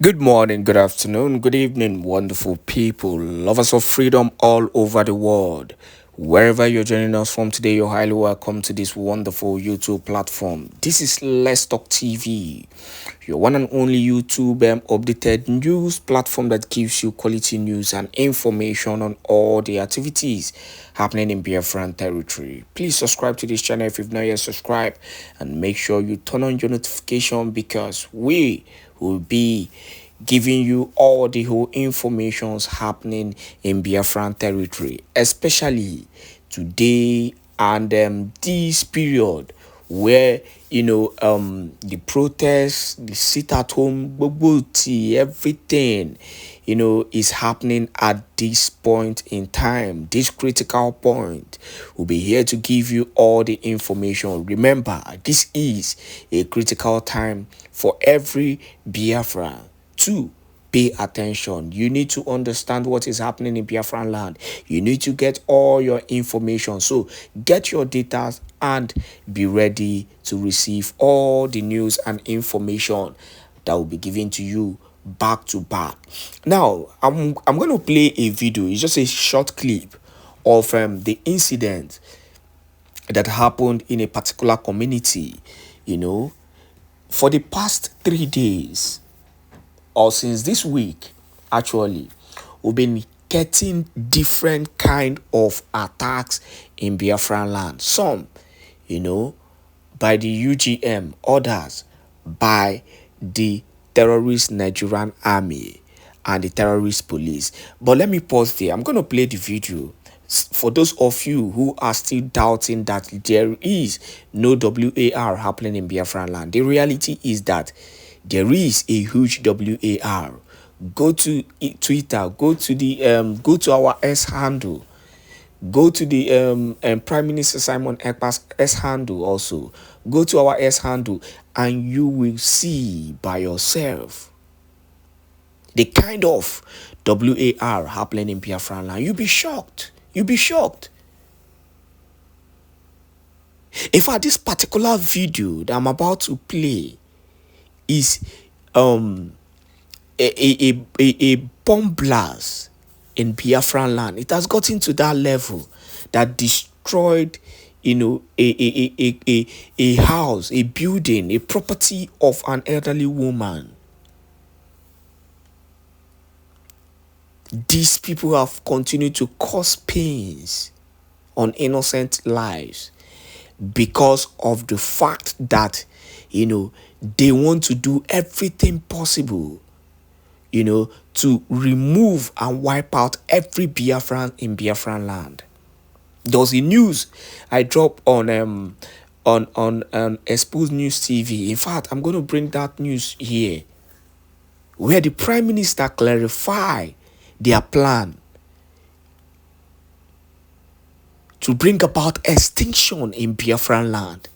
Good morning, good afternoon, good evening, wonderful people, lovers of freedom all over the world. Wherever you're joining us from today, you're highly welcome to this wonderful YouTube platform. This is Let's Talk TV, your one and only YouTube updated news platform that gives you quality news and information on all the activities happening in Biafran territory. Please subscribe to this channel if you've not yet subscribed, and make sure you turn on your notification because we will be giving you all the whole informations happening in Biafran territory, especially today and this period where the protests, the sit at home, everything is happening at this point in time, this critical point. We'll be here to give you all the information. Remember, this is a critical time for every Biafran to pay attention. You need to understand what is happening in Biafran land. You need to get all your information. So get your data and be ready to receive all the news and information that will be given to you back to back. Now, I'm going to play a video. It's just a short clip of the incident that happened in a particular community. For the past 3 days, or since this week, actually, we've been getting different kind of attacks in Biafran land. Some, by the UGM, others by the terrorist Nigerian army and the terrorist police. But let me pause there. I'm going to play the video. For those of you who are still doubting that there is no WAR happening in Biafran land, the reality is that there is a huge WAR. Go to Twitter, go to our S handle, go to the Prime Minister Simon Ekpa's S handle also. Go to our S handle and you will see by yourself the kind of WAR happening in Biafran land. You'll be shocked. You'll be shocked. In fact, this particular video that I'm about to play is a bomb blast in Biafran land. It has gotten to that level that destroyed a house, a building, a property of an elderly woman. These people have continued to cause pains on innocent lives because of the fact that they want to do everything possible to remove and wipe out every Biafran in Biafran land. There was a news I dropped on Exposed News TV. In fact, I'm going to bring that news here, where the Prime Minister clarified their plan to bring about extinction in Biafran land.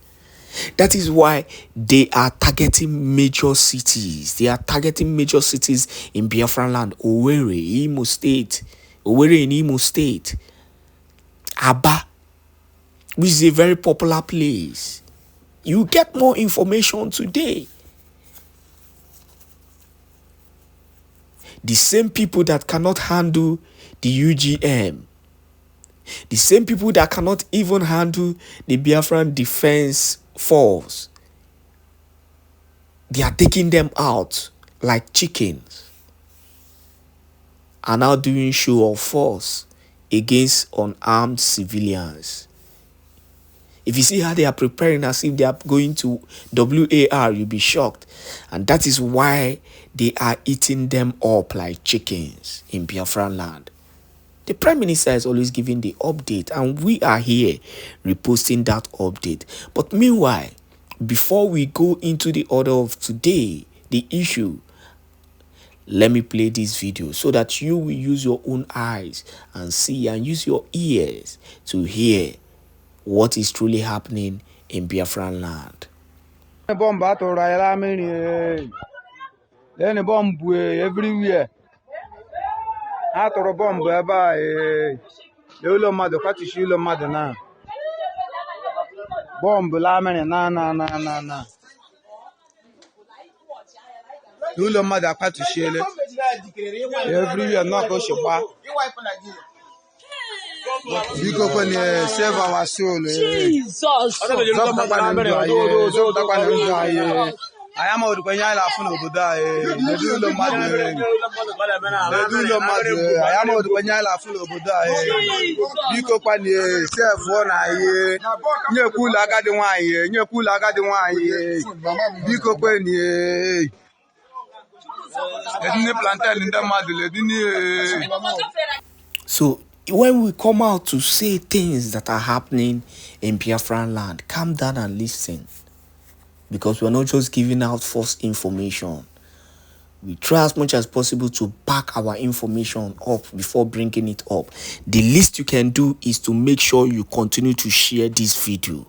That is why they are targeting major cities. They are targeting major cities in Biafran land. Owerri, Imo State. Owerri in Imo State. Aba, which is a very popular place. You get more information today. The same people that cannot handle the UGM, the same people that cannot even handle the Biafran Defense Force, they are taking them out like chickens, are now doing show of force against unarmed civilians. If you see how they are preparing as if they are going to WAR, you'll be shocked. And that is why they are eating them up like chickens in Biafran land. The Prime Minister is always giving the update, and we are here reposting that update. But meanwhile, before we go into the order of today, the issue, let me play this video so that you will use your own eyes and see, and use your ears to hear what is truly happening in Biafran land. Bomb battle Ářmŷ. Then bomb everywhere. Atọrọ bomb ebe a ụlọ mmadụ kwatushi ụlọ mmadụ na bomb Ářmŷ na Lulo mother to share every year not go shop. We go when save our soul. Jesus. I am out when I laugh over die. They do the mother. I am out when I laugh over die. You go when you save one eye. You cool like the wine. You cool like the wine. You go when you. So when we come out to say things that are happening in Biafraland, calm down and listen. Because we're not just giving out false information. We try as much as possible to back our information up before bringing it up. The least you can do is to make sure you continue to share this video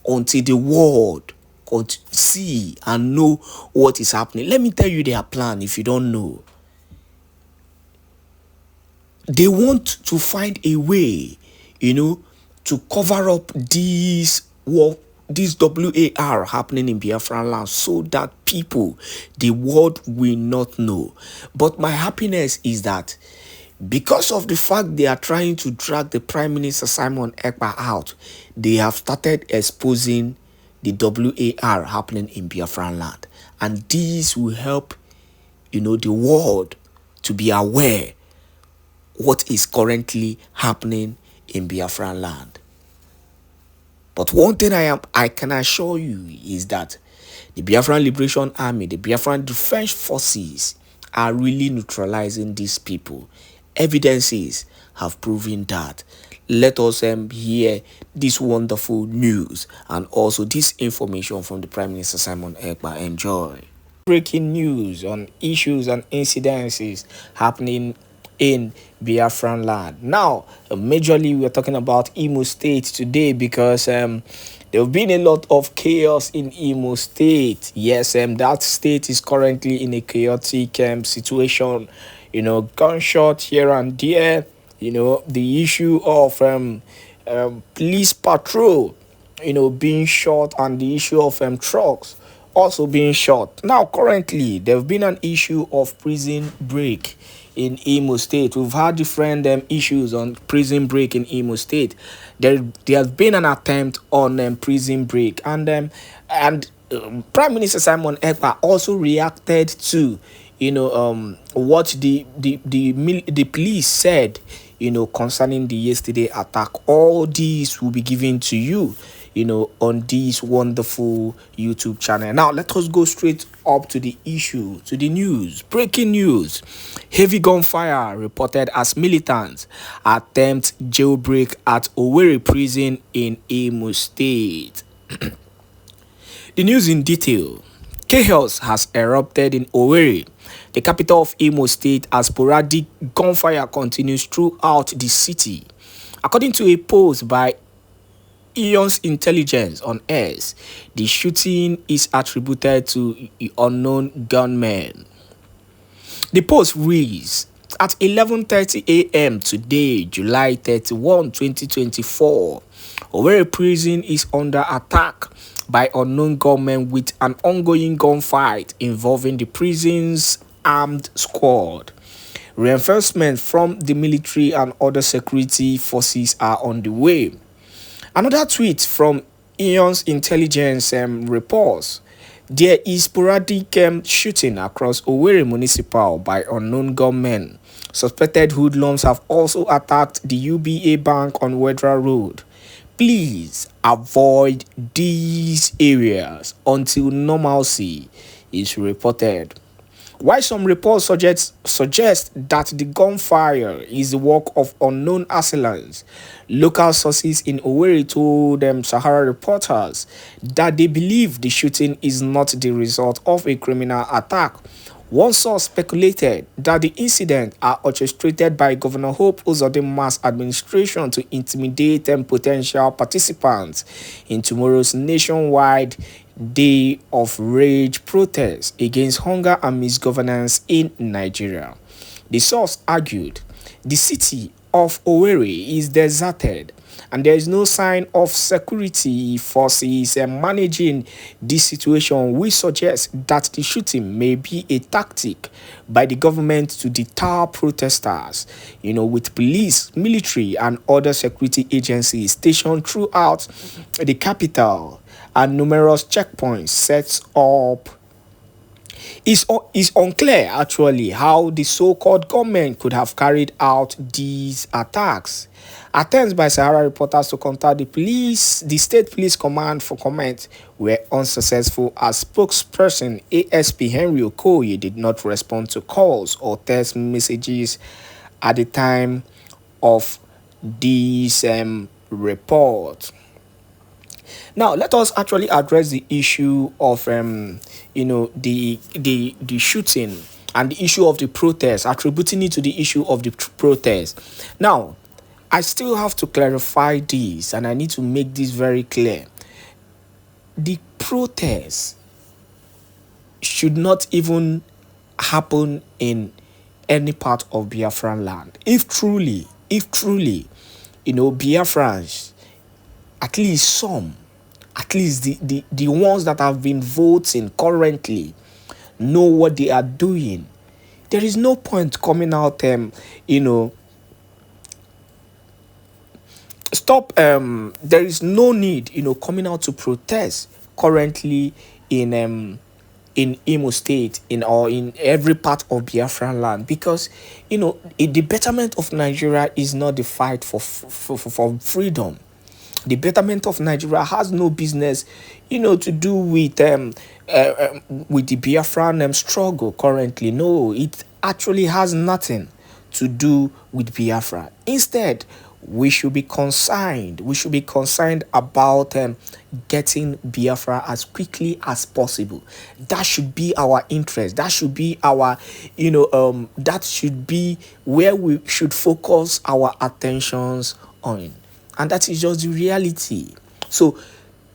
until the world could see and know what is happening. Let me tell you their plan if you don't know. They want to find a way, to cover up this war, this WAR happening in Biafraland so that people, the world will not know. But my happiness is that because of the fact they are trying to drag the Prime Minister Simon Ekpa out, they have started exposing the WAR happening in Biafraland. And this will help, the world to be aware what is currently happening in Biafraland. But one thing I can assure you is that the Biafran Liberation Army, the Biafran Defense Forces are really neutralizing these people. Evidences have proven that. Let us hear this wonderful news and also this information from the Prime Minister Simon Ekpa. Enjoy. Breaking news on issues and incidences happening in Biafraland. Now, majorly we're talking about Imo State today because there have been a lot of chaos in Imo State. Yes, that state is currently in a chaotic situation. Gunshot here and there. The issue of police patrol, being shot, and the issue of trucks also being shot. Now, currently, there have been an issue of prison break in Imo State. We've had different issues on prison break in Imo State. There has been an attempt on prison break, and Prime Minister Simon Ekpa also reacted to what the police said concerning the yesterday attack. All these will be given to you on this wonderful YouTube channel. Now, let us go straight up to the issue, to the news. Breaking news. Heavy gunfire reported as militants attempt jailbreak at Owerri prison in Imo State. The news in detail. Chaos has erupted in Owerri, the capital of Imo State, as sporadic gunfire continues throughout the city. According to a post by Ion's intelligence on X, the shooting is attributed to unknown gunmen. The post reads, at 11:30 a.m. today, July 31, 2024, Owerri prison is under attack by unknown gunmen with an ongoing gunfight involving the prison's armed squad. Reinforcements from the military and other security forces are on the way. Another tweet from Ion's intelligence reports, there is sporadic shooting across Owerri Municipal by unknown gunmen. Suspected hoodlums have also attacked the UBA Bank on Wedra Road. Please avoid these areas until normalcy is reported. While some reports suggest that the gunfire is the work of unknown assailants, local sources in Owerri told Sahara reporters that they believe the shooting is not the result of a criminal attack. One source speculated that the incident are orchestrated by Governor Hope Uzodinma's administration to intimidate potential participants in tomorrow's nationwide day of rage protests against hunger and misgovernance in Nigeria. The source argued the city of Owerri is deserted and there is no sign of security forces managing this situation, which suggests that the shooting may be a tactic by the government to deter protesters, with police, military, and other security agencies stationed throughout the capital and numerous checkpoints set up. It's unclear actually how the so-called government could have carried out these attacks. Attempts by Sahara reporters to contact the state police command for comment were unsuccessful, as spokesperson ASP Henry Okoye did not respond to calls or text messages at the time of this report. Now, let us actually address the issue of the shooting and the issue of the protest, attributing it to the issue of the protest. Now, I still have to clarify this, and I need to make this very clear. The protest should not even happen in any part of Biafraland. If truly, Biafrans, at least the ones that have been voting currently know what they are doing, there is no point coming out there is no need coming out to protest currently in Imo State or in every part of Biafran land, because the betterment of Nigeria is not the fight for freedom. The betterment of Nigeria has no business to do with the Biafran struggle currently. No, it actually has nothing to do with Biafra. Instead, we should be concerned about getting Biafra as quickly as possible. That should be our interest. That should be our that should be where we should focus our attentions on. And that is just the reality. So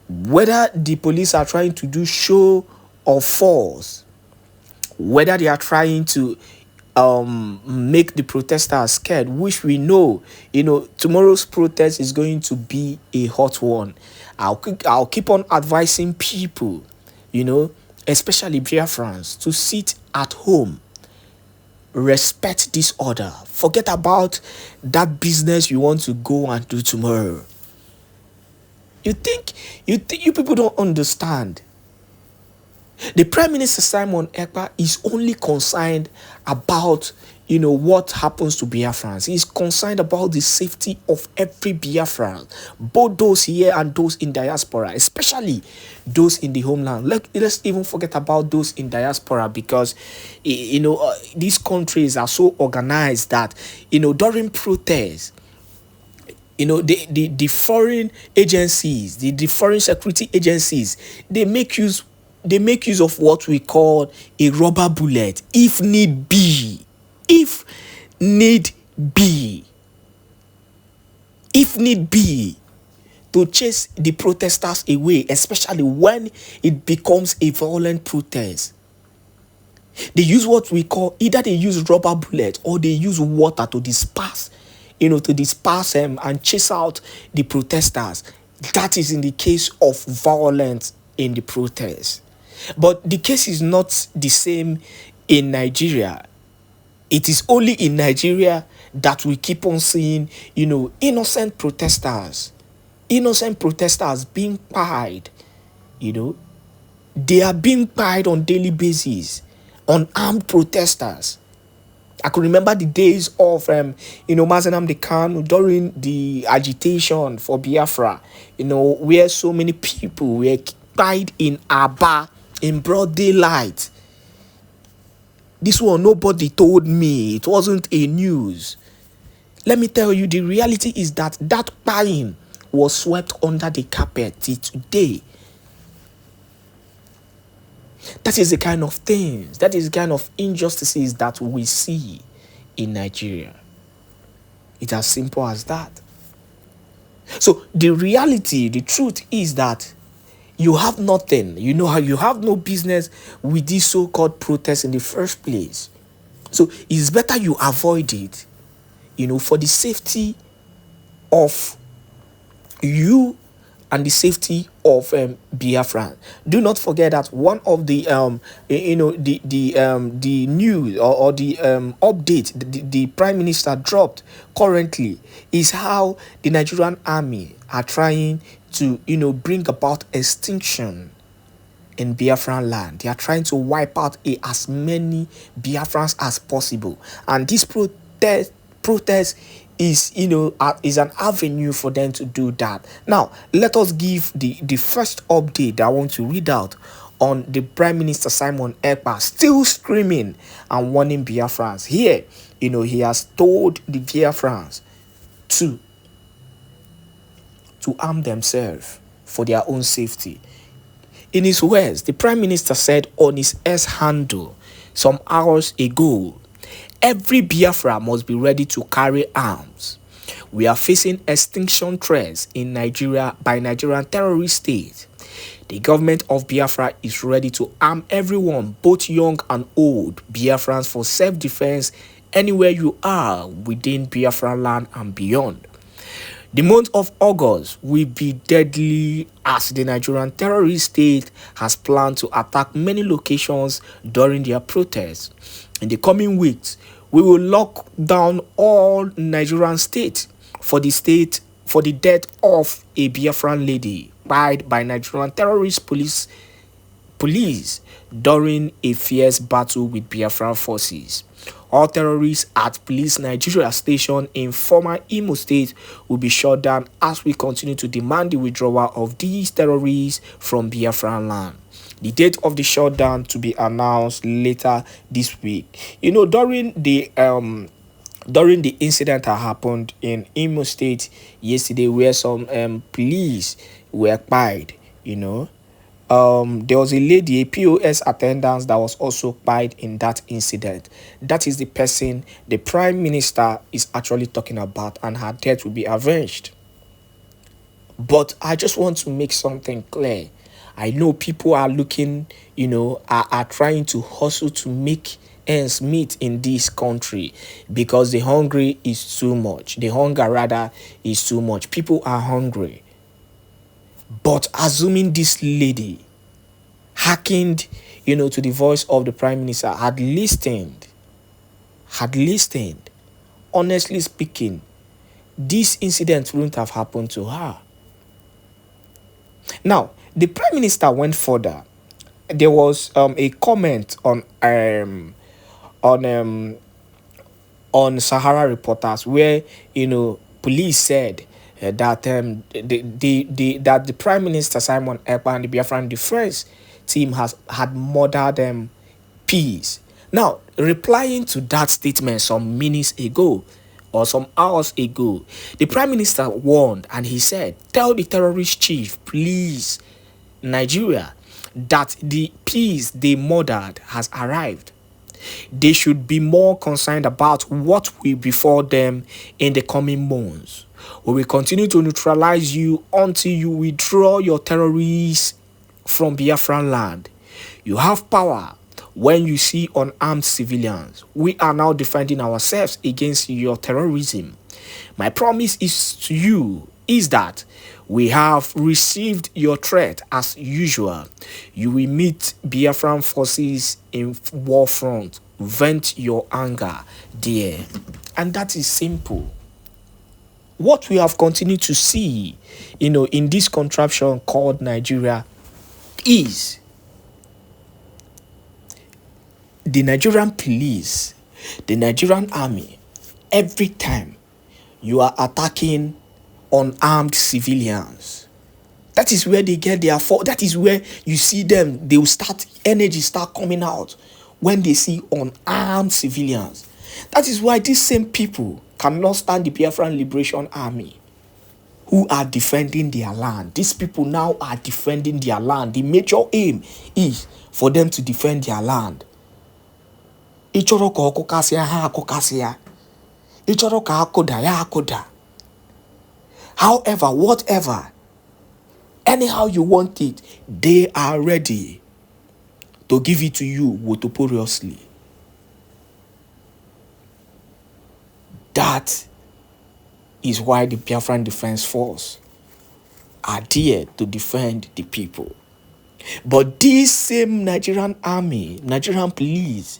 whether the police are trying to do show of force, whether they are trying to make the protesters scared, which we know, tomorrow's protest is going to be a hot one. I'll keep on advising people, especially Biafrans, to sit at home, respect this order, forget about that business you want to go and do tomorrow. You people don't understand. The Prime Minister Simon Ekpa is only concerned about what happens to Biafrans. He's concerned about the safety of every Biafran, both those here and those in diaspora, especially those in the homeland. Let's even forget about those in diaspora, because these countries are so organized that during protests, the foreign agencies, the foreign security agencies, they make use of what we call a rubber bullet, if need be. If need be, to chase the protesters away, especially when it becomes a violent protest. They use what we call, either they use rubber bullets or they use water to disperse, and chase out the protesters. That is in the case of violence in the protest. But the case is not the same in Nigeria. It is only in Nigeria that we keep on seeing, innocent protesters being pied. They are being pied on daily basis, unarmed protesters. I could remember the days of, Mazenam Kanu during the agitation for Biafra, where so many people were pied in Aba in broad daylight. This one, nobody told me. It wasn't a news. Let me tell you, the reality is that pieing was swept under the carpet till today. That is the kind of things, that is the kind of injustices that we see in Nigeria. It's as simple as that. So the reality, the truth is that you have nothing. You have no business with this so-called protest in the first place. So it's better you avoid it, for the safety of you and the safety of Biafra. Do not forget that one of the the news or the update the Prime Minister dropped currently is how the Nigerian army are trying to bring about extinction in Biafran land. They are trying to wipe out as many Biafrans as possible, and this protest is is an avenue for them to do that. Now let us give the first update that I want to read out on the Prime Minister Simon Ekpa still screaming and warning Biafrans. Here, he has told the Biafrans to arm themselves for their own safety. In his words, the Prime Minister said on his X handle some hours ago, every Biafra must be ready to carry arms. We are facing extinction threats in Nigeria by Nigerian terrorist state. The government of Biafra is ready to arm everyone, both young and old Biafrans, for self-defense anywhere you are within Biafra land and beyond. The month of August will be deadly as the Nigerian terrorist state has planned to attack many locations during their protests. In the coming weeks, we will lock down all Nigerian states for the death of a Biafran lady died by Nigerian terrorist police during a fierce battle with Biafran forces. All terrorists at Police Nigeria station in former Imo State will be shut down as we continue to demand the withdrawal of these terrorists from Biafraland. The date of the shutdown to be announced later this week. During the incident that happened in Imo State yesterday, where some police were killed, there was a lady, a POS attendant, that was also killed in that incident. That is the person the Prime Minister is actually talking about, and her death will be avenged. But I just want to make something clear. I know people are looking, are trying to hustle to make ends meet in this country because the hunger is too much. The hunger rather is too much. People are hungry. But assuming this lady hearkened, to the voice of the Prime Minister, had listened, honestly speaking, this incident wouldn't have happened to her. Now, the Prime Minister went further. There was a comment on Sahara Reporters where police said that the Prime Minister Simon Ekpa and the Biafran defense team had murdered peace. Now, replying to that statement some minutes ago or some hours ago, the Prime Minister warned and he said, "Tell the terrorist chief, please, Nigeria, that the peace they murdered has arrived. They should be more concerned about what will befall them in the coming months. We will continue to neutralize you until you withdraw your terrorists from Biafran land. You have power when you see unarmed civilians. We are now defending ourselves against your terrorism. My promise to you is that we have received your threat as usual. You will meet Biafran forces in war front. Vent your anger there." And that is simple. What we have continued to see, in this contraption called Nigeria is the Nigerian police, the Nigerian army. Every time you are attacking unarmed civilians, that is where they get their fault. That is where you see them. They will energy start coming out when they see unarmed civilians. That is why these same people cannot stand the Biafran Liberation Army, who are defending their land. These people now are defending their land. The major aim is for them to defend their land. However, whatever, anyhow you want it, they are ready to give it to you vociferously. That is why the Biafran Defense Force are there to defend the people. But this same Nigerian army, Nigerian police,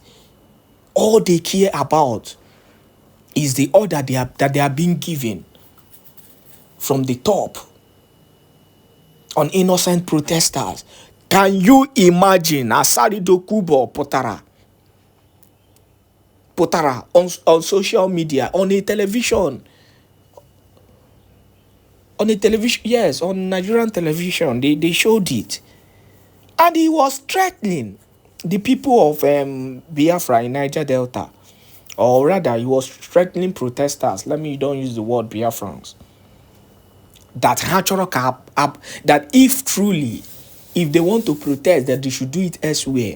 all they care about is the order that they are being given from the top on innocent protesters. Can you imagine Asari Dokubo Potara on social media, on a television, yes, on Nigerian television, they showed it. And he was threatening the people of Biafra in Niger Delta. Or rather, he was threatening protesters. Don't use the word Biafrans. That if they want to protest, that they should do it elsewhere.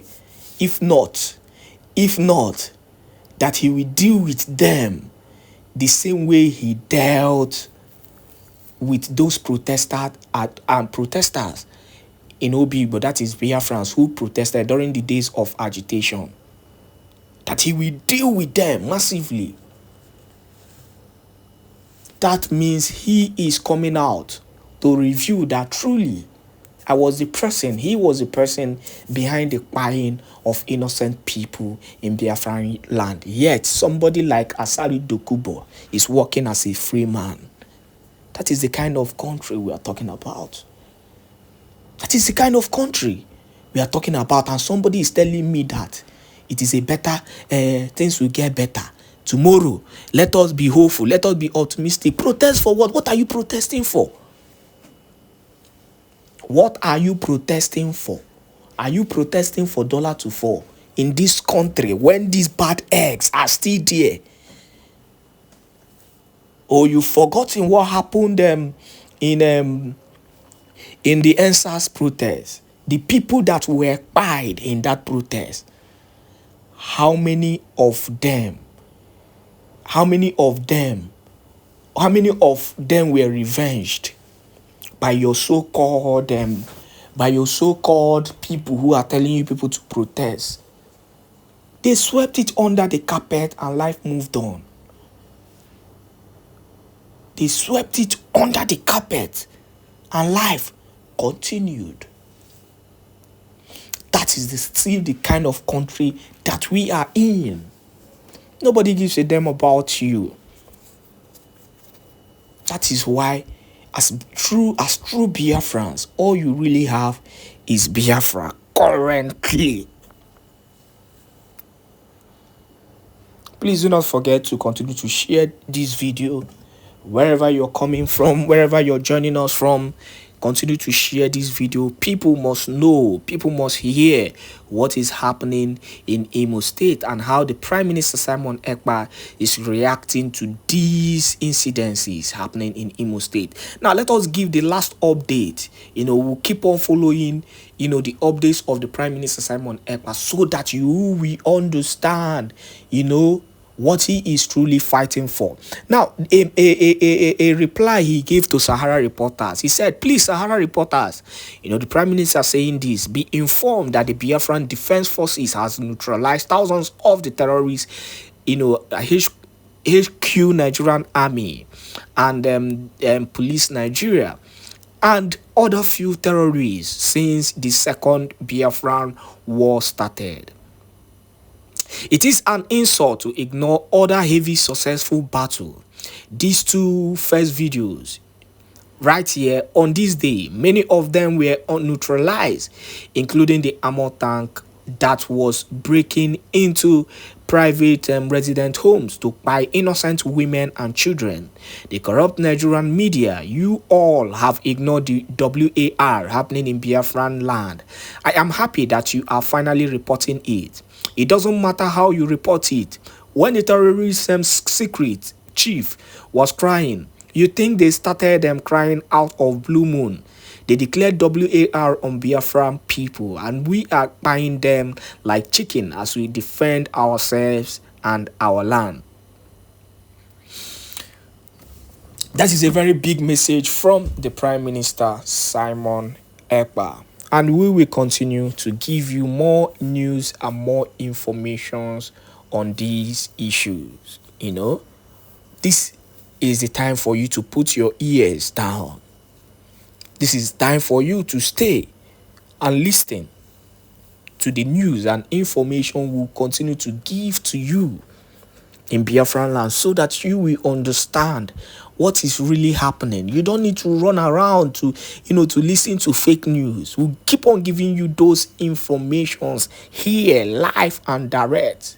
If not, that he will deal with them the same way he dealt with those protesters in Obi, but that is Biafrans who protested during the days of agitation. That he will deal with them massively. That means he is coming out to review that truly he was the person behind the buying of innocent people in Biafran land. Yet somebody like Asari Dokubo is working as a free man. That is the kind of country we are talking about. That is the kind of country we are talking about. And somebody is telling me that it is a better, things will get better. Tomorrow, let us be hopeful. Let us be optimistic. Protest for what? What are you protesting for? What are you protesting for? Are you protesting for dollar to fall in this country when these bad eggs are still there? Or you've forgotten what happened in the NSAS protest? The people that were killed in that protest, how many of them were revenged by your so-called people who are telling you people to protest? They swept it under the carpet and life moved on. They swept it under the carpet and life continued. That is still the kind of country that we are in. Nobody gives a damn about you. That is why, as true Biafrans, all you really have is Biafra currently. Please do not forget to continue to share this video wherever you're coming from, wherever you're joining us from. Continue to share this video. People must know, people must hear what is happening in Imo State and how the Prime Minister Simon Ekpa is reacting to these incidences happening in Imo State. Now, let us give the last update. We'll keep on following, the updates of the Prime Minister Simon Ekpa so that you will understand, what he is truly fighting for. Now, a reply he gave to Sahara reporters. He said, please, Sahara reporters, the Prime Minister saying this, be informed that the Biafran Defense Forces has neutralized thousands of the terrorists, HQ Nigerian Army and Police Nigeria and other few terrorists since the second Biafran war started. It is an insult to ignore other heavy successful battle. These two first videos right here on this day, many of them were neutralized, including the armor tank that was breaking into private resident homes to buy innocent women and children. The corrupt Nigerian media, you all have ignored the WAR happening in Biafran land. I am happy that you are finally reporting it. It doesn't matter how you report it. When the terrorism secret chief was crying, you think they started crying out of blue moon? They declared WAR on Biafran people, and we are buying them like chicken as we defend ourselves and our land. That is a very big message from the Prime Minister Simon Ekpa. And we will continue to give you more news and more informations on these issues. This is the time for you to put your ears down. This is time for you to stay and listen to the news and information we'll continue to give to you in Biafraland so that you will understand what is really happening. You don't need to run around to listen to fake news. We'll keep on giving you those informations here, live and direct.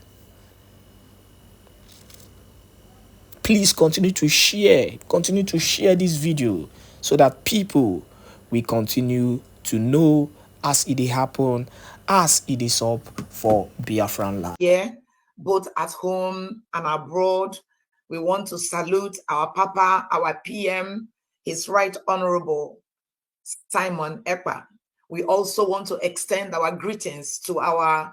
Please continue to share this video so that people will continue to know as it happen, as it is up for Biafraland. Yeah, both at home and abroad. We want to salute our Papa, our PM, His Right Honorable Simon Ekpa. We also want to extend our greetings to our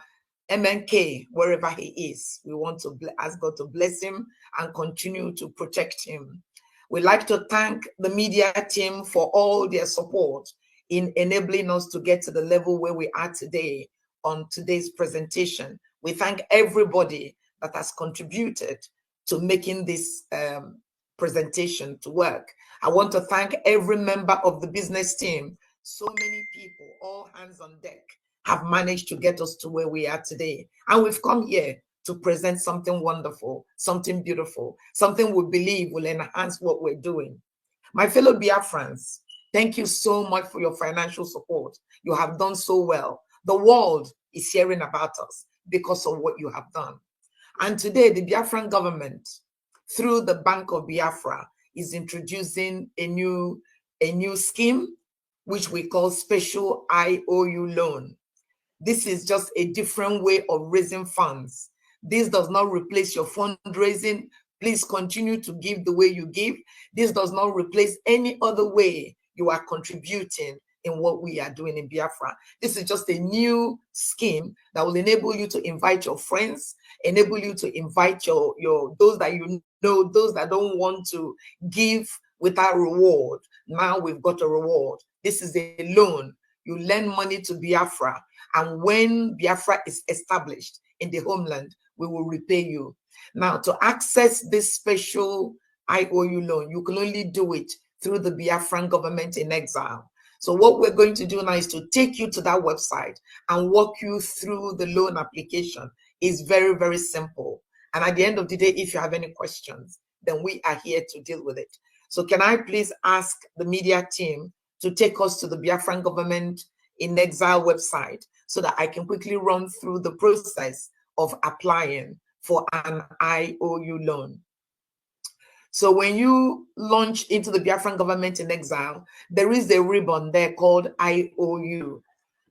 MNK, wherever he is. We want to ask God to bless him and continue to protect him. We'd like to thank the media team for all their support in enabling us to get to the level where we are today on today's presentation. We thank everybody that has contributed to making this presentation to work. I want to thank every member of the business team. So many people, all hands on deck, have managed to get us to where we are today. And we've come here to present something wonderful, something beautiful, something we believe will enhance what we're doing. My fellow Biafrans, thank you so much for your financial support. You have done so well. The world is hearing about us because of what you have done. And today, the Biafran government, through the Bank of Biafra, is introducing a new scheme, which we call Special IOU Loan. This is just a different way of raising funds. This does not replace your fundraising. Please continue to give the way you give. This does not replace any other way you are contributing in what we are doing in Biafra. This is just a new scheme that will enable you to invite your friends, enable you to invite your those that you know, those that don't want to give without reward. Now we've got a reward. This is a loan. You lend money to Biafra, and when Biafra is established in the homeland, we will repay you. Now, to access this special IOU loan, you can only do it through the Biafran government in exile. So what we're going to do now is to take you to that website and walk you through the loan application. It's very, very simple. And at the end of the day, if you have any questions, then we are here to deal with it. So can I please ask the media team to take us to the Biafran government in exile website so that I can quickly run through the process of applying for an IOU loan. So when you launch into the Biafran government in exile, there is a ribbon there called IOU.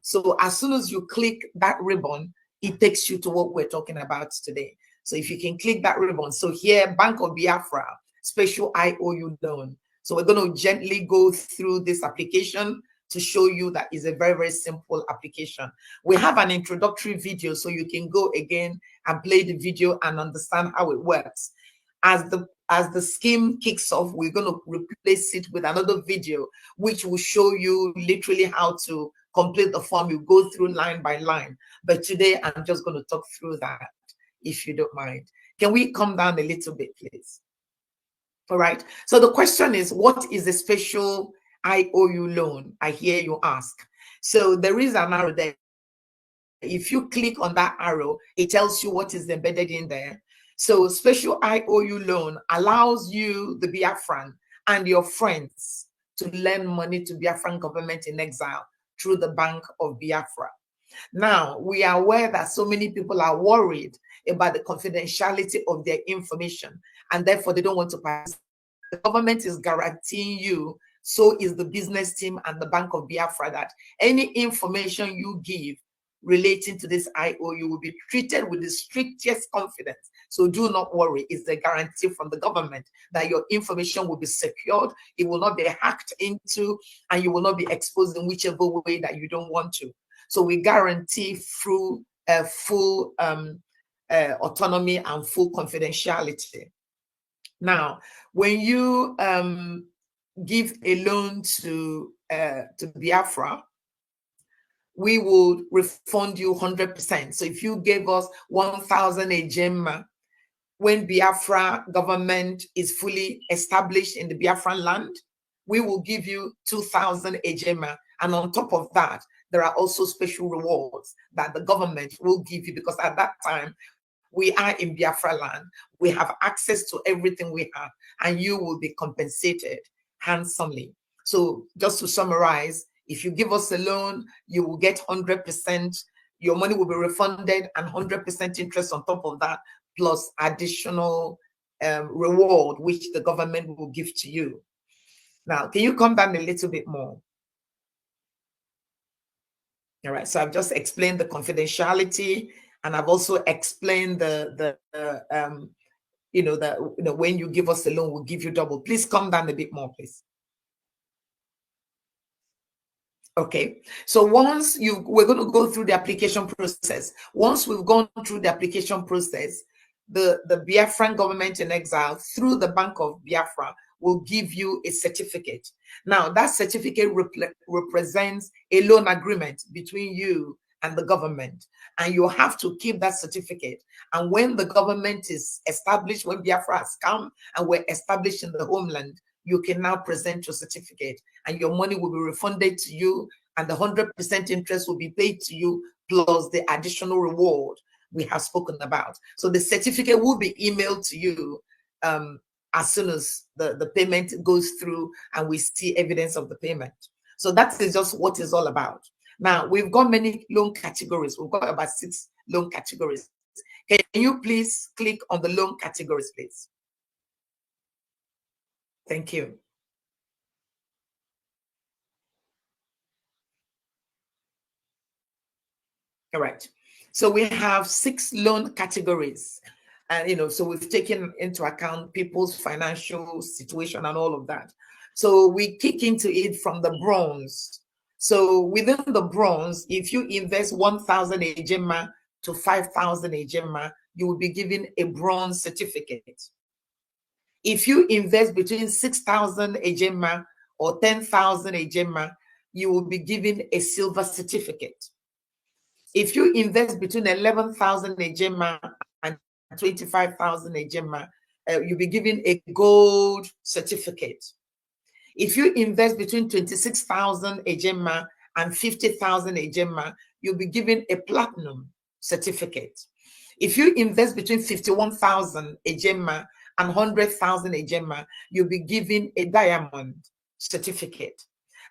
So as soon as you click that ribbon, it takes you to what we're talking about today. So if you can click that ribbon. So here, Bank of Biafra, Special IOU loan. So we're going to gently go through this application to show you that is a very, very simple application. We have an introductory video, so you can go again and play the video and understand how it works. As the scheme kicks off, we're going to replace it with another video, which will show you literally how to complete the form. You go through line by line. But today, I'm just going to talk through that, if you don't mind. Can we come down a little bit, please? All right. So the question is, what is a special IOU loan? I hear you ask. So there is an arrow there. If you click on that arrow, it tells you what is embedded in there. So special IOU loan allows you, the Biafran, and your friends to lend money to Biafran government in exile through the Bank of Biafra. Now, we are aware that so many people are worried about the confidentiality of their information, and therefore they don't want to pass. The government is guaranteeing you, so is the business team and the Bank of Biafra, that any information you give relating to this IOU will be treated with the strictest confidence. So do not worry. It's a guarantee from the government that your information will be secured. It will not be hacked into, and you will not be exposed in whichever way that you don't want to. So we guarantee through full autonomy and full confidentiality. Now, when you give a loan to Biafra, we will refund you 100%. So if you gave us 1,000 ejema, when Biafra government is fully established in the Biafran land, we will give you 2,000 ejema. And on top of that, there are also special rewards that the government will give you, because at that time, we are in Biafraland. We have access to everything we have, and you will be compensated handsomely. So just to summarize, if you give us a loan, you will get 100%. Your money will be refunded and 100% interest on top of that, plus additional reward, which the government will give to you. Now, can you come down a little bit more? All right, so I've just explained the confidentiality, and I've also explained when you give us a loan, we'll give you double. Please come down a bit more, please. Okay, so once we're going to go through the application process. Once we've gone through the application process, the Biafran government in exile, through the Bank of Biafra, will give you a certificate. Now, that certificate represents a loan agreement between you and the government, and you have to keep that certificate. And when the government is established, when Biafra has come and we're established in the homeland, you can now present your certificate, and your money will be refunded to you, and the 100% interest will be paid to you, plus the additional reward we have spoken about. So the certificate will be emailed to you as soon as the payment goes through and we see evidence of the payment. So that is just what it's all about. Now, we've got many loan categories. We've got about 6 loan categories. Can you please click on the loan categories, please? Thank you. All right. So we have 6 loan categories. And, so we've taken into account people's financial situation and all of that. So we kick into it from the bronze. So within the bronze, if you invest 1,000 ejema to 5,000 ejema, you will be given a bronze certificate. If you invest between 6,000 ejema or 10,000 ejema, you will be given a silver certificate. If you invest between 11,000 ejema and 25,000 ejema, you'll be given a gold certificate. If you invest between 26,000 ejema and 50,000 ejema, you'll be given a platinum certificate. If you invest between 51,000 ejema and 100,000 ejema, you'll be given a diamond certificate.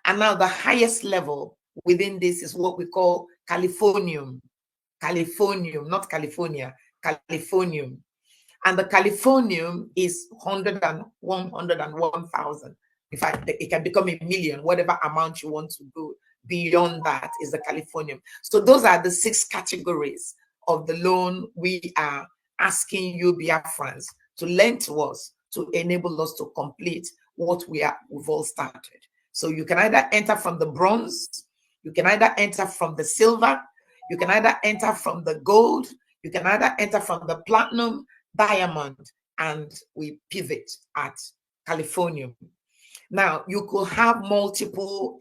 And now the highest level within this is what we call Californium. Californium, not California, Californium. And the Californium is 101,000. In fact, it can become a million, whatever amount you want to go beyond that is the Californium. So those are the 6 categories of the loan we are asking you Biafrans to lend to us to enable us to complete what we've all started. So you can either enter from the bronze, you can either enter from the silver, you can either enter from the gold, you can either enter from the platinum, diamond, and we pivot at Californium. Now, you could have multiple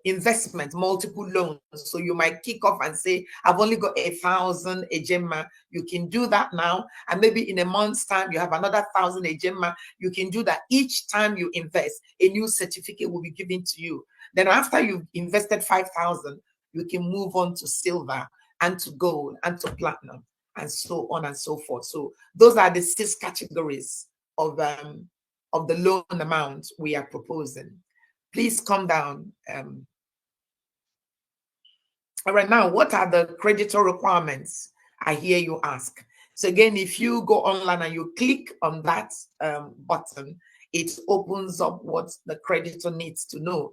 investments, multiple loans. So you might kick off and say, I've only got 1,000 ejema. You can do that now. And maybe in a month's time, you have another 1,000 ejema. You can do that. Each time you invest, a new certificate will be given to you. Then after you've invested 5,000, you can move on to silver and to gold and to platinum and so on and so forth. So those are the 6 categories of the loan amount we are proposing. Please come down. All right, now, what are the creditor requirements? I hear you ask. So again, if you go online and you click on that button, it opens up what the creditor needs to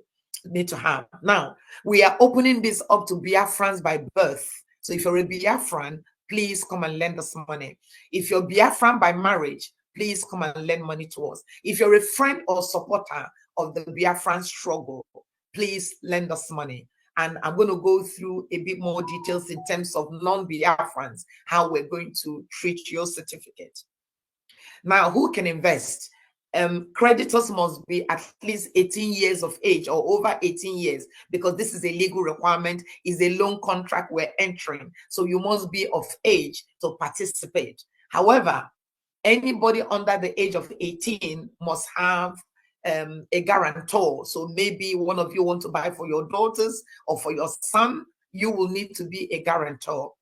have. Now, we are opening this up to Biafrans by birth. So if you're a Biafran, please come and lend us money. If you're Biafran by marriage, please come and lend money to us. If you're a friend or supporter of the Biafran struggle, please lend us money. And I'm going to go through a bit more details in terms of non-Biafrans, how we're going to treat your certificate. Now, who can invest? Creditors must be at least 18 years of age or over 18 years, because this is a legal requirement, is a loan contract we're entering. So you must be of age to participate. However, Anybody under the age of 18 must have a guarantor. So maybe one of you want to buy for your daughters or for your son, you will need to be a guarantor.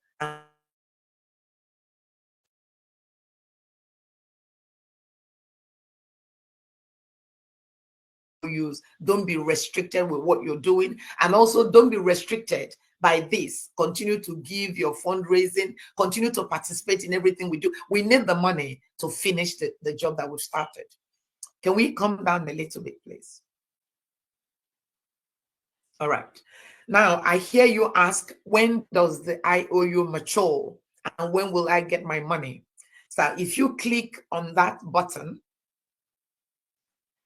Don't be restricted with what you're doing, and also don't be restricted by this. Continue to give your fundraising, continue to participate in everything we do. We need the money to finish the job that we've started. Can we come down a little bit, please? All right. Now, I hear you ask, when does the IOU mature and when will I get my money? So if you click on that button,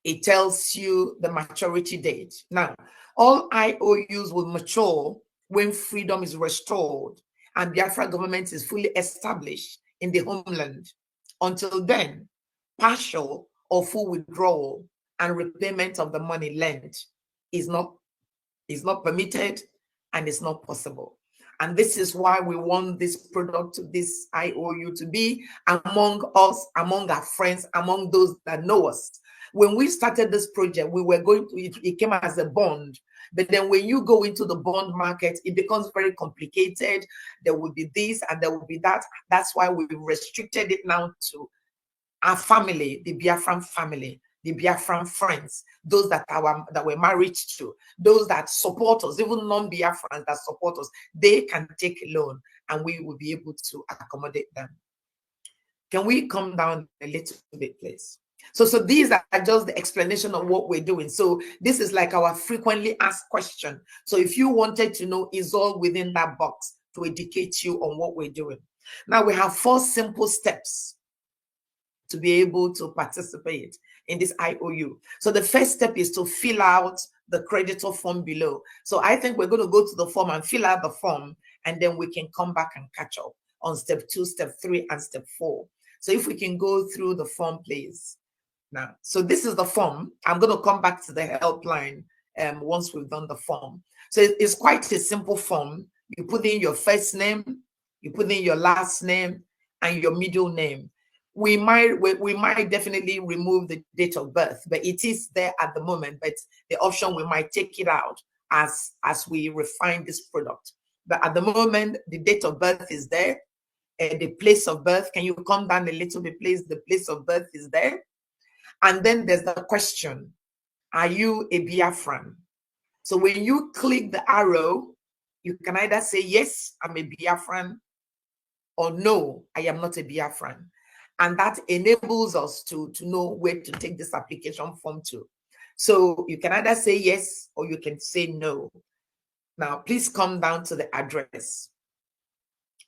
it tells you the maturity date. Now, all IOUs will mature when freedom is restored and Biafra government is fully established in the homeland. Until then, partial or full withdrawal and repayment of the money lent is not permitted and it's not possible. And this is why we want this product, this IOU, to be among us, among our friends, among those that know us. When we started this project, we were going to, it came as a bond. But then when you go into the bond market, it becomes very complicated. There will be this and there will be that. That's why we restricted it now to our family, the Biafran family, the Biafran friends, those that we're married to, those that support us, even non-Biafrans that support us, they can take a loan and we will be able to accommodate them. Can we come down a little bit, please? So these are just the explanation of what we're doing. So this is like our frequently asked question. So if you wanted to know, it's all within that box to educate you on what we're doing. Now we have 4 simple steps to be able to participate in this IOU. So the first step is to fill out the creditor form below. So I think we're going to go to the form and fill out the form, and then we can come back and catch up on step 2, step 3, and step 4. So if we can go through the form, please. Now, so this is the form. I'm going to come back to the helpline once we've done the form. So it's quite a simple form. You put in your first name, you put in your last name, and your middle name. We might definitely remove the date of birth, but it is there at the moment. But the option, we might take it out as we refine this product. But at the moment, the date of birth is there. The place of birth, can you come down a little bit, please? The place of birth is there. And then there's the question, are you a Biafran? So when you click the arrow, you can either say, yes, I'm a Biafran, or no, I am not a Biafran. And that enables us to know where to take this application form to. So you can either say yes, or you can say no. Now, please come down to the address.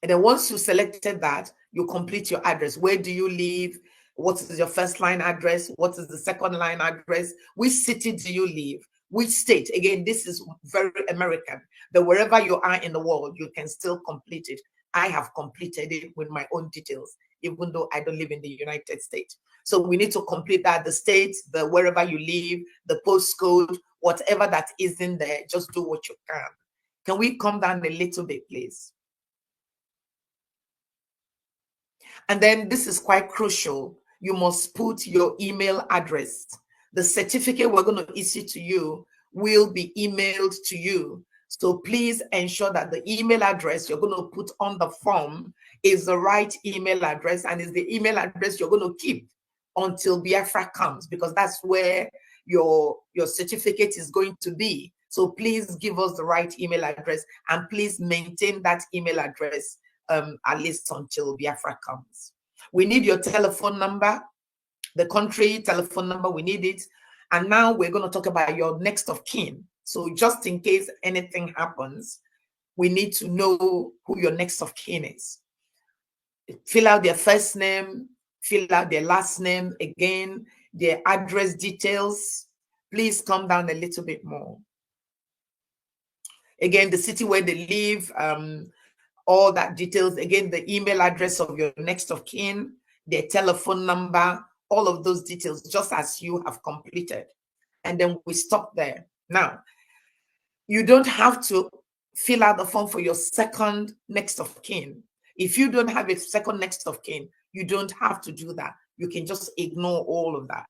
And then once you selected that, you complete your address. Where do you live? What is your first line address? What is the second line address? Which city do you live? Which state? Again, this is very American. That wherever you are in the world, you can still complete it. I have completed it with my own details, even though I don't live in the United States. So we need to complete that, the state, the wherever you live, the postcode, whatever that is in there, just do what you can. Can we come down a little bit, please? And then this is quite crucial. You must put your email address. The certificate we're going to issue to you will be emailed to you. So please ensure that the email address you're going to put on the form is the right email address and is the email address you're going to keep until Biafra comes, because that's where your certificate is going to be. So please give us the right email address and please maintain that email address at least until Biafra comes. We need your telephone number, the country telephone number, we need it. And now we're going to talk about your next of kin. So just in case anything happens, we need to know who your next of kin is. Fill out their first name, fill out their last name, again, their address details. Please come down a little bit more. Again, the city where they live, all that details, again, the email address of your next of kin, their telephone number, all of those details, just as you have completed. And then we stop there. Now, you don't have to fill out the form for your second next of kin. If you don't have a second next of kin, you don't have to do that. You can just ignore all of that.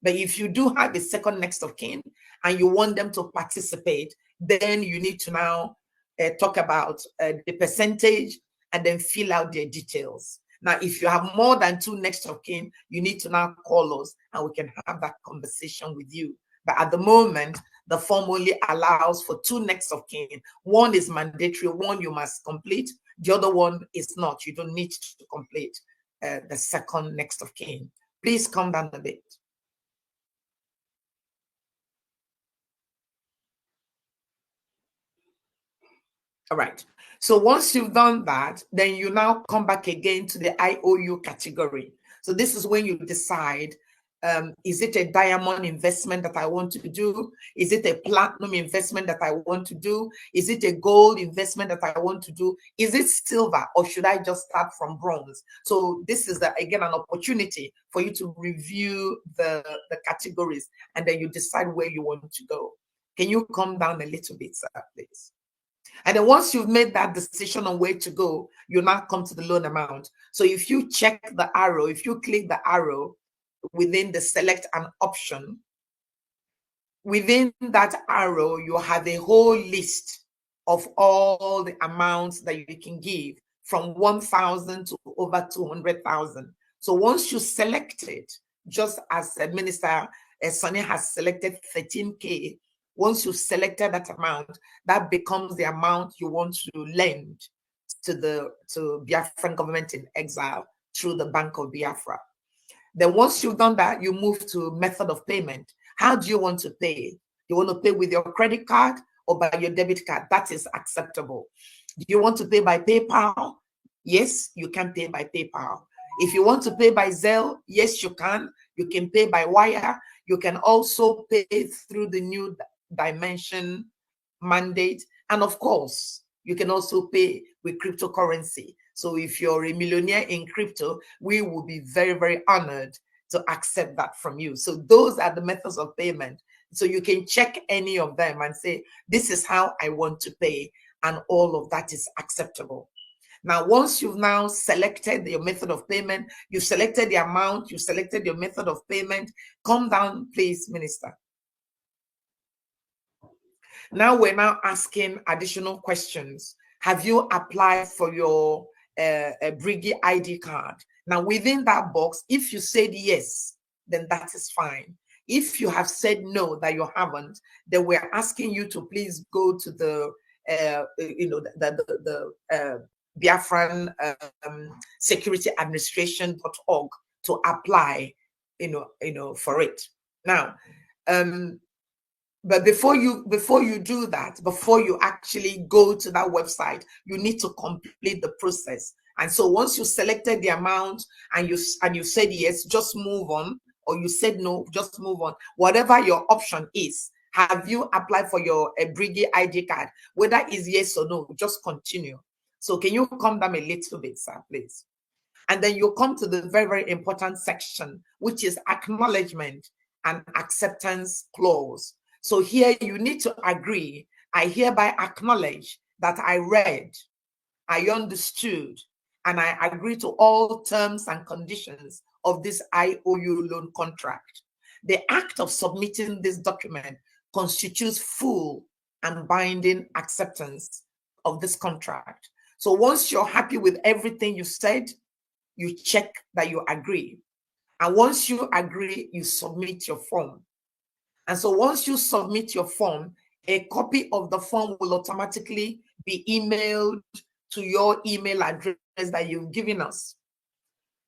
But if you do have a second next of kin and you want them to participate, then you need to now talk about the percentage and then fill out their details. Now, if you have more than 2 next of kin, you need to now call us and we can have that conversation with you. But at the moment, the form only allows for 2 next of kin. One is mandatory, one you must complete. The other one is not. You don't need to complete the second next of kin. Please come down a bit. All right. So once you've done that, then you now come back again to the IOU category. So this is when you decide, is it a diamond investment that I want to do? Is it a platinum investment that I want to do? Is it a gold investment that I want to do? Is it silver, or should I just start from bronze? So this is, again, an opportunity for you to review the categories, and then you decide where you want to go. Can you come down a little bit, sir, please? And then once you've made that decision on where to go, you now come to the loan amount. So if you check the arrow, if you click the arrow within the select an option, within that arrow, you have a whole list of all the amounts that you can give, from 1,000 to over 200,000. So once you select it, just as Minister Sonny has selected 13K, once you've selected that amount, that becomes the amount you want to lend to Biafran government in exile through the Bank of Biafra. Then once you've done that, you move to method of payment. How do you want to pay? You want to pay with your credit card or by your debit card? That is acceptable. Do you want to pay by PayPal? Yes, you can pay by PayPal. If you want to pay by Zelle, yes, you can. You can pay by wire. You can also pay through the new dimension mandate, and of course you can also pay with cryptocurrency. So if you're a millionaire in crypto, we will be very, very honored to accept that from you. So those are the methods of payment. So you can check any of them and say, this is how I want to pay, and all of that is acceptable. Now, once you've now selected your method of payment, you've selected the amount, you've selected your method of payment, come down, please, Minister. Now we're now asking additional questions. Have you applied for your Brigi ID card? Now within that box, if you said yes, then that is fine. If you have said no, that you haven't, then we're asking you to please go to the Biafran Security Administration.org to apply, for it. Now, but before you do that, before you actually go to that website, you need to complete the process. And so once you selected the amount and you said yes, just move on, or you said no, just move on. Whatever your option is, have you applied for your Brigi ID card? Whether it's yes or no, just continue. So can you come down a little bit, sir, please? And then you come to the very, very important section, which is acknowledgement and acceptance clause. So here you need to agree. I hereby acknowledge that I read, I understood, and I agree to all terms and conditions of this IOU loan contract. The act of submitting this document constitutes full and binding acceptance of this contract. So once you're happy with everything you said, you check that you agree. And once you agree, you submit your form. And so once you submit your form, a copy of the form will automatically be emailed to your email address that you've given us.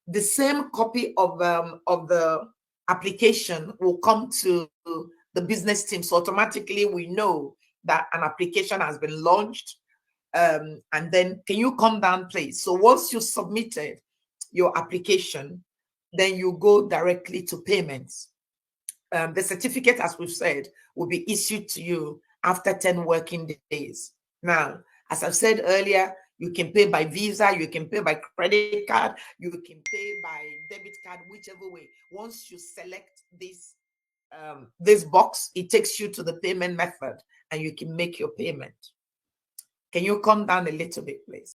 The same copy of the application will come to the business team. So automatically we know that an application has been launched. And then can you come down, please? So once you submitted your application, then you go directly to payments. The certificate, as we've said, will be issued to you after 10 working days. Now, as I've said earlier, you can pay by Visa, you can pay by credit card, you can pay by debit card, whichever way. Once you select this box, it takes you to the payment method and you can make your payment. Can you come down a little bit, please?